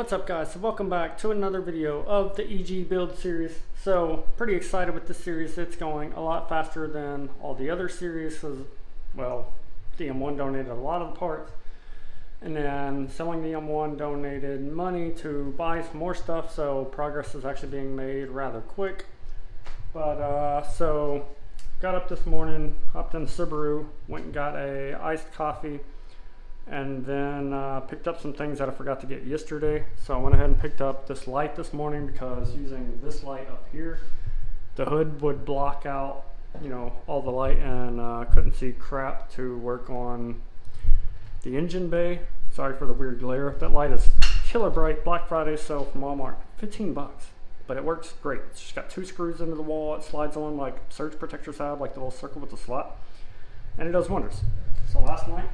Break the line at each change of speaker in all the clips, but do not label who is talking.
What's up guys? So welcome back to another video of the EG build series. So pretty excited with this series. It's going a lot faster than all the other series because, well, the M1 donated a lot of the parts, and then selling the M1 donated money to buy some more stuff, so progress is actually being made rather quick. But so got up this morning, hopped in Subaru, went and got a iced coffee, and then picked up some things that I forgot to get yesterday. So I went ahead and picked up this light this morning because using this light up here, the hood would block out, you know, all the light, and couldn't see crap to work on the engine bay. Sorry for the weird glare. That light is killer bright. Black Friday sale from Walmart, 15 bucks. But it works great. It's just got 2 screws into the wall. It slides on like surge protectors have, like the little circle with the slot, and it does wonders. So last night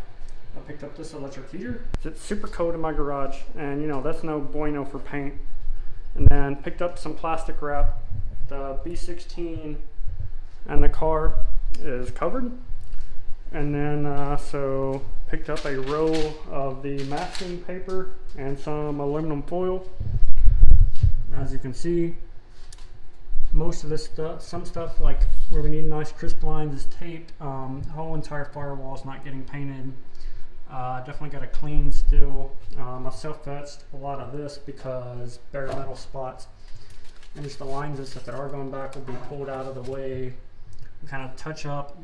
I picked up this electric heater. It's super cold in my garage, and you know that's no bueno for paint. And then picked up some plastic wrap. The B16 and the car is covered. And then so picked up a roll of the masking paper and some aluminum foil. As you can see, most of this stuff, some stuff like where we need nice crisp lines, is taped. The whole entire firewall is not getting painted. Definitely got to clean still. I self-fetched a lot of this because bare metal spots and just the lines and stuff that are going back will be pulled out of the way. Kind of touch up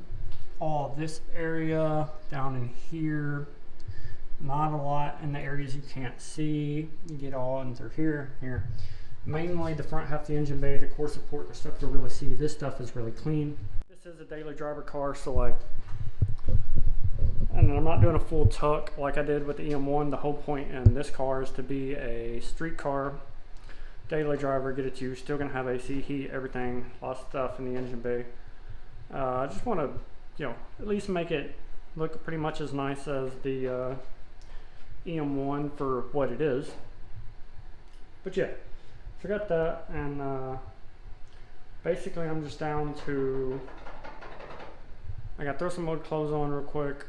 all this area down in here. Not a lot in the areas you can't see. You get all in through here. Mainly the front half of the engine bay, the core support, the stuff you'll really see. This stuff is really clean. This is a daily driver car, so like, and I'm not doing a full tuck like I did with the EM1. The whole point in this car is to be a street car, daily driver, get it used. Still gonna have AC, heat, everything, lots of stuff in the engine bay. I just want to, you know, at least make it look pretty much as nice as the EM1 for what it is. But yeah, forgot that, and basically I'm just down to, I got to throw some mode clothes on real quick,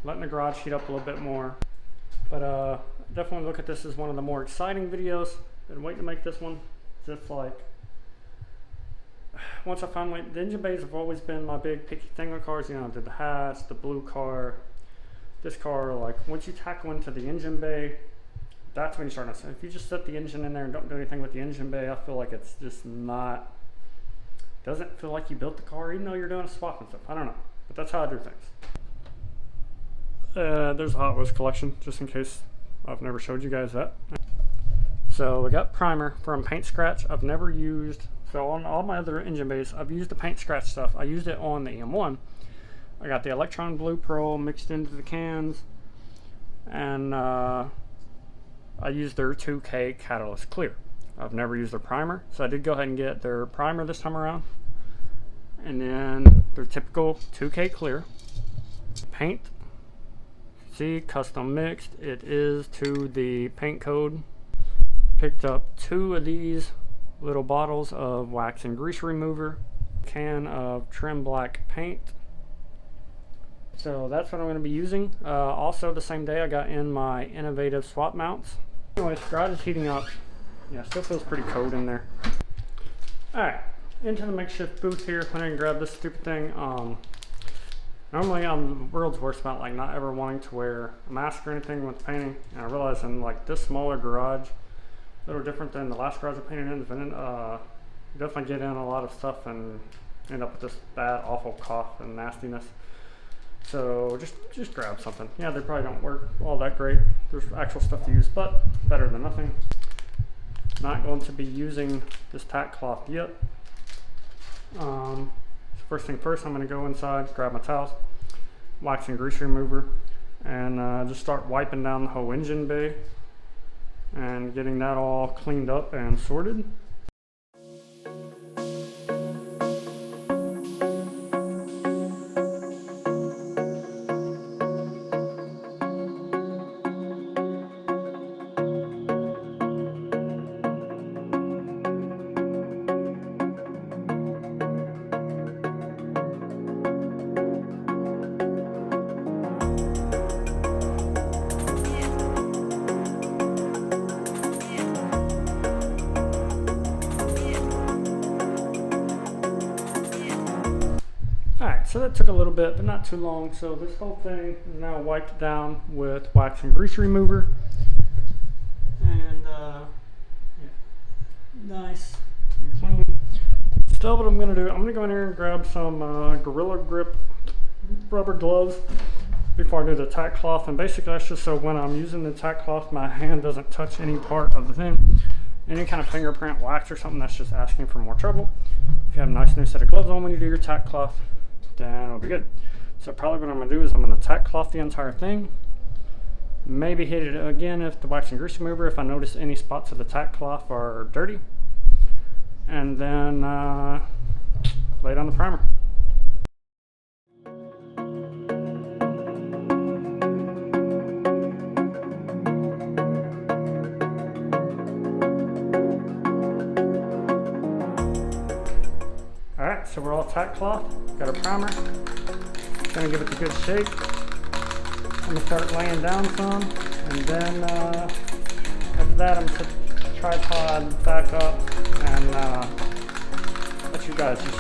letting the garage heat up a little bit more. But definitely look at this as one of the more exciting videos. Been waiting to make this one. Just like, once I finally, the engine bays have always been my big picky thing with cars. You know, I did the hatch, the blue car, this car. Like, once you tackle into the engine bay, that's when you start to say, if you just set the engine in there and don't do anything with the engine bay, I feel like it's just not, doesn't feel like you built the car, even though you're doing a swap and stuff. I don't know, but that's how I do things. There's a Hot Wheels collection, just in case I've never showed you guys that. So we got primer from Paint Scratch. I've never used, so on all my other engine bays, I've used the Paint Scratch stuff. I used it on the EM1. I got the Electron Blue Pearl mixed into the cans, and I used their 2K Catalyst Clear. I've never used their primer, so I did go ahead and get their primer this time around, and then their typical 2K Clear. Paint, see, custom mixed. It is to the paint code. Picked up 2 of these little bottles of wax and grease remover, can of trim black paint. So that's what I'm going to be using. Also the same day I got in my innovative swap mounts. Anyways, garage is heating up. Yeah, still feels pretty cold in there. Alright, into the makeshift booth here. Went and grabbed this stupid thing. Normally I'm the world's worst about like not ever wanting to wear a mask or anything with painting. And I realized in like this smaller garage, a little different than the last garage I painted in, you definitely get in a lot of stuff and end up with this bad, awful cough and nastiness. So just grab something. Yeah, they probably don't work all that great. There's actual stuff to use, but better than nothing. Not going to be using this tack cloth yet. So first thing first, I'm going to go inside, grab my towels, wax and grease remover, and just start wiping down the whole engine bay and getting that all cleaned up and sorted. so that took a little bit, but not too long. So this whole thing is now wiped down with wax and grease remover. And yeah, nice and clean. Still, what I'm going to do, I'm going to go in here and grab some Gorilla Grip rubber gloves before I do the tack cloth. And basically that's just so when I'm using the tack cloth, my hand doesn't touch any part of the thing. Any kind of fingerprint, wax or something, that's just asking for more trouble. If you have a nice new set of gloves on when you do your tack cloth, then it'll be good. So probably what I'm going to do is I'm going to tack cloth the entire thing. Maybe hit it again if the wax and grease remover if I notice any spots of the tack cloth are dirty. And then lay down the primer. Alright, so we're all tack cloth, got our primer. Gonna give it a good shake. I'm gonna start laying down some, and then after that I'm gonna put the tripod back up and let you guys just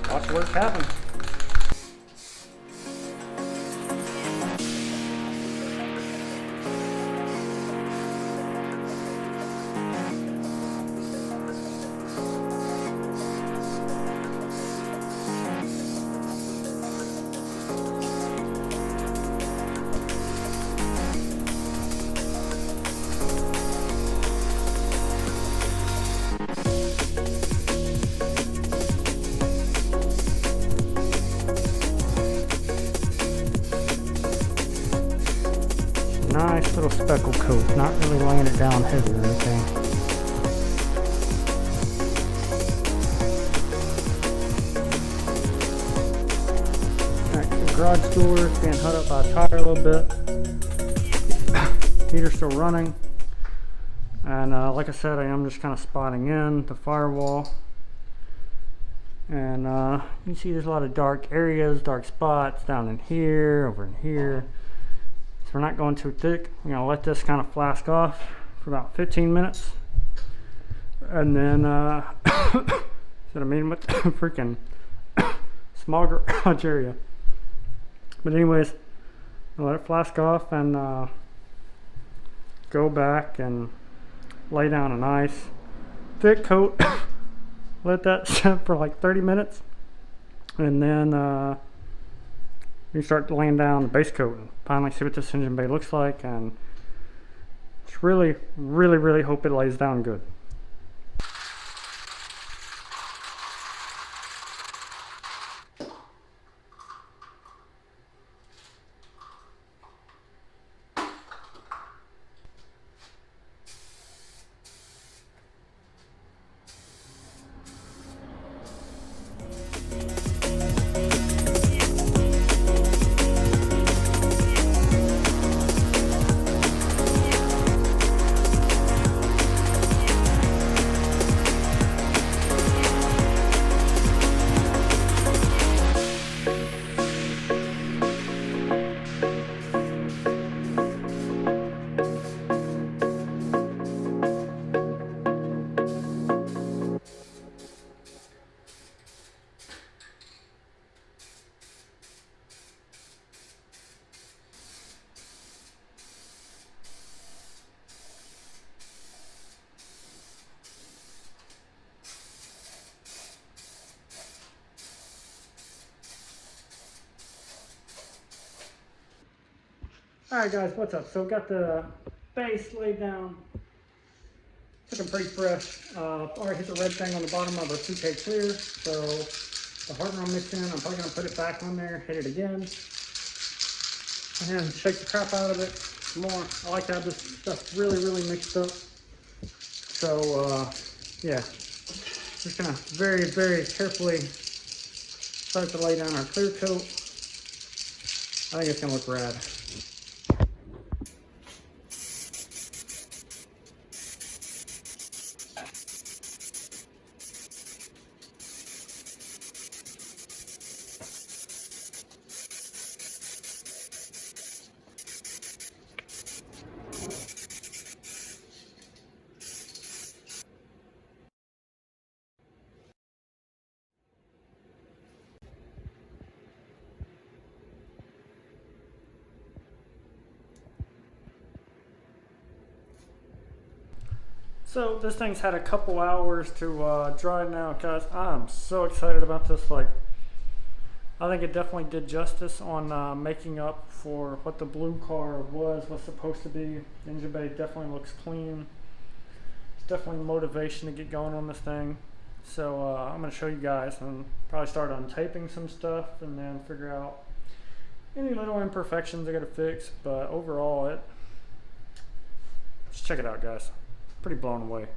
watch the work happen. Nice little speckle coat, not really laying it down heavy or anything. Alright, the garage door is being held up by a tire a little bit. Heater's still running. And like I said, I am just kind of spotting in the firewall. And you can see there's a lot of dark areas, dark spots down in here, over in here. So we're not going too thick. We're going to let this kind of flask off for about 15 minutes. And then, instead of meeting with freaking small garage area. But anyways, I'll let it flask off and go back and lay down a nice thick coat. Let that sit for like 30 minutes. And then you start laying down the base coat and finally see what this engine bay looks like, and just really hope it lays down good. Alright guys, what's up? So got the base laid down. Looking pretty fresh. Already hit the red thing on the bottom of our 2K clear. So the hardener I'm mixing, I'm probably going to put it back on there, hit it again. And then shake the crap out of it some more. I like to have this stuff really mixed up. So yeah, just going to very carefully start to lay down our clear coat. I think it's going to look rad. So this thing's had a couple hours to dry now, guys. I'm so excited about this. Like, I think it definitely did justice on making up for what the blue car was supposed to be. The engine bay definitely looks clean. It's definitely motivation to get going on this thing. So I'm going to show you guys and probably start untaping some stuff and then figure out any little imperfections I got to fix. But overall, just check it out, guys. Pretty blown away.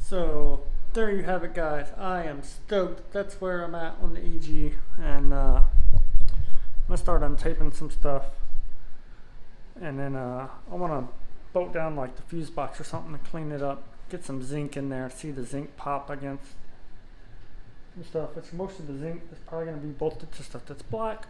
So there you have it, guys. I am stoked. That's where I'm at on the EG, and I'm gonna start untaping some stuff, and then I want to bolt down like the fuse box or something to clean it up, get some zinc in there, see the zinc pop against some stuff. Which most of the zinc is probably going to be bolted to stuff that's black.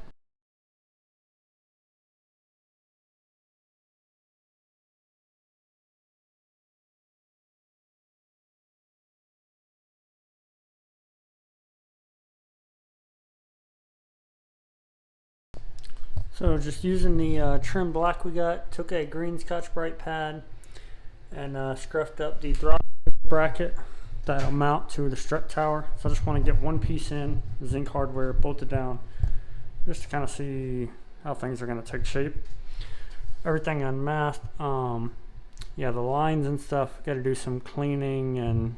So just using the trim black we got, took a green Scotch Brite pad and scruffed up the throttle bracket that'll mount to the strut tower. So I just want to get one piece in, the zinc hardware, bolted down, just to kind of see how things are going to take shape. Everything unmasked. Yeah, the lines and stuff, got to do some cleaning and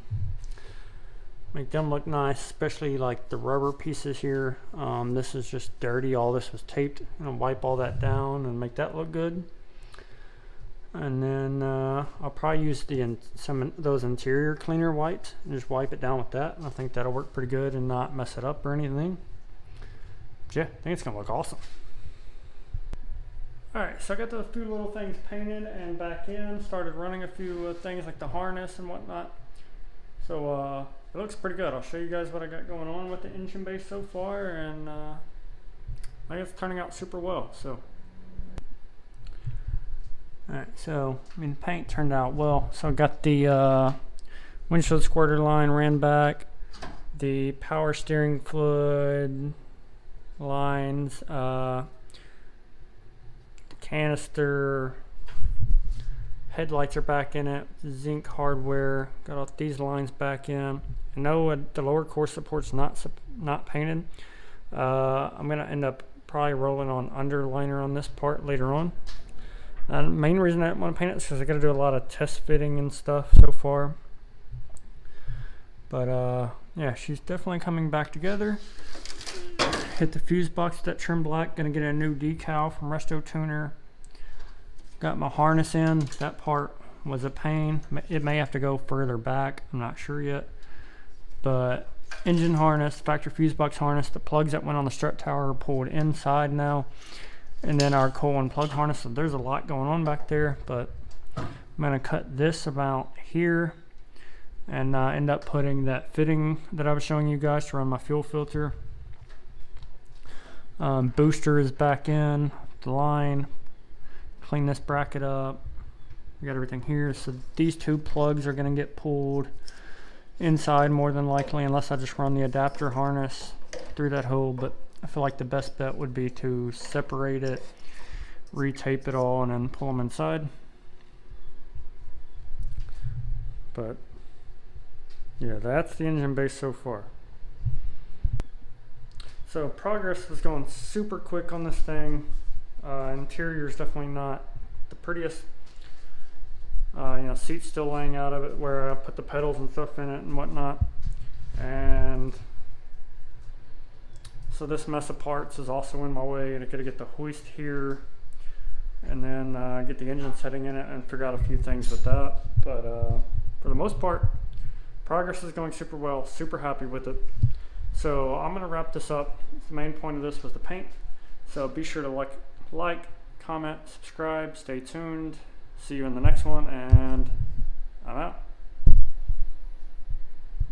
make them look nice, especially like the rubber pieces here. This is just dirty. All this was taped. I'm gonna wipe all that down and make that look good. And then I'll probably use some of those interior cleaner wipes and just wipe it down with that. And I think that'll work pretty good and not mess it up or anything. But yeah, I think it's gonna look awesome. Alright, so I got those few little things painted and back in. Started running a few things like the harness and whatnot. So it looks pretty good. I'll show you guys what I got going on with the engine bay so far, and I think it's turning out super well. So, alright, so I mean, paint turned out well. So I got the windshield squirter line ran back, the power steering fluid lines, the canister. Headlights are back in it, zinc hardware, got all these lines back in. I know the lower core support's not painted. I'm going to end up probably rolling on underliner on this part later on. The main reason I want to paint it is because I got to do a lot of test fitting and stuff so far. But yeah, she's definitely coming back together. Hit the fuse box with that trim black, going to get a new decal from Resto Tuner. Got my harness in. That part was a pain. It may have to go further back. I'm not sure yet. But engine harness, factory fuse box harness, the plugs that went on the strut tower are pulled inside now. And then our coil and plug harness. So there's a lot going on back there. But I'm going to cut this about here and end up putting that fitting that I was showing you guys to run my fuel filter. Booster is back in the line. Clean this bracket up. We got everything here. So these two plugs are going to get pulled inside more than likely, unless I just run the adapter harness through that hole. But I feel like the best bet would be to separate it, retape it all, and then pull them inside. But yeah, that's the engine base so far. So progress was going super quick on this thing. Interior is definitely not the prettiest. You know, seat's still laying out of it where I put the pedals and stuff in it and whatnot. And so this mess of parts is also in my way, and I gotta get the hoist here and then get the engine setting in it and figure out a few things with that. But for the most part, progress is going super well, super happy with it. So I'm gonna wrap this up. The main point of this was the paint. So be sure to like, comment, subscribe, stay tuned. See you in the next one, and